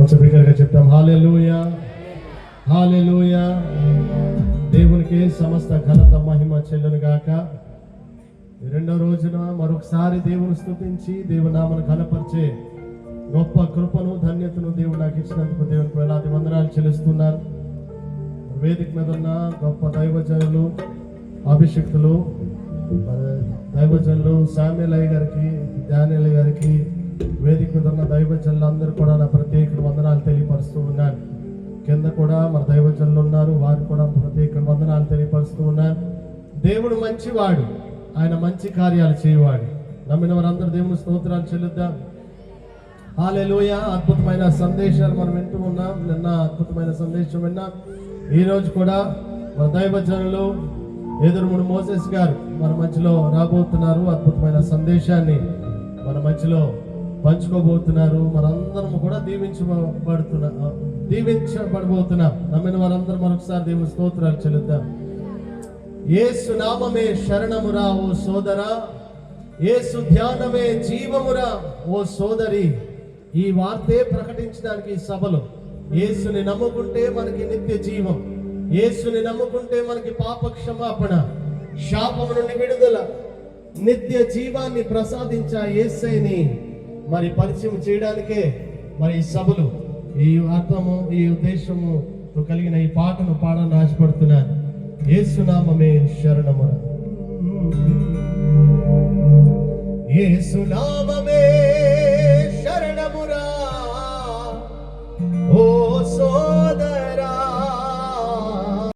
కొంచెం బిగ్గరగా చెప్తాం. హల్లెలూయా, హల్లెలూయా. దేవునికి సమస్త ఘనత మహిమ చెల్లును గాక. రెండో రోజున మరొకసారి దేవుని స్తుతించి దేవుని నామను ఘనపరిచే గొప్ప కృపను ధన్యతను దేవుడు నాకు ఇచ్చినందుకు దేవునికి వేలాది వందనాలు చెల్లిస్తున్నాను. వేదిక మీద ఉన్న గొప్ప దైవజనులు, అభిషక్తులు, దైవజనులు శామ్యూయల్ గారికి, డానియల్ గారికి, వేదిక మీద ఉన్న దైవజనులు అందరూ కూడా నా ప్రత్యేక వందనాలు తెలియపరుస్తూ ఉన్నాను. కింద కూడా మన దైవజనులు ఉన్నారు, వారు కూడా ప్రత్యేక వందనాలు తెలియపరుస్తూ ఉన్నాను. దేవుడు మంచివాడు, ఆయన మంచి కార్యాలు చేయవాడు. నమ్మిన వారందరూ దేవుని స్తోత్రాలు చెల్లిద్దాం. హల్లెలూయా. అద్భుతమైన సందేశాలు మనం వింటూ ఉన్నాం. నిన్న అద్భుతమైన సందేశం విన్నాం. ఈరోజు కూడా మన దైవజనులు ఎదురుముడు మోసెస్ గారు మన మధ్యలో రాబోతున్నారు. అద్భుతమైన సందేశాన్ని మన మధ్యలో పంచుకోబోతున్నారు. మనందరం కూడా దీవించబడబోతున్నాం. నమ్మిన వారందరూ మరొకసారి దేవుని స్తోత్రాలు చెల్లిద్దాం. యేసు నామమే శరణమురా ఓ సోదరా, యేసు ధ్యానమే జీవమురా ఓ సోదరి. ఈ వార్తే ప్రకటించడానికి ఈ సభలో, యేసుని నమ్ముకుంటే మనకి నిత్య జీవం, యేసుని నమ్ముకుంటే మనకి పాప క్షమాపణ, శాపము నుండి విడుదల, నిత్య జీవాన్ని ప్రసాదించే యేసయ్యని మరి పరిచయం చేయడానికే మరి ఈ సభలు, ఈ అర్థము, ఈ ఉద్దేశము కలిగిన ఈ పాటను పాడాలని ఆశపడుతున్నాను. యేసు నామమే శరణమురా, యేసు నామమే శరణమురా,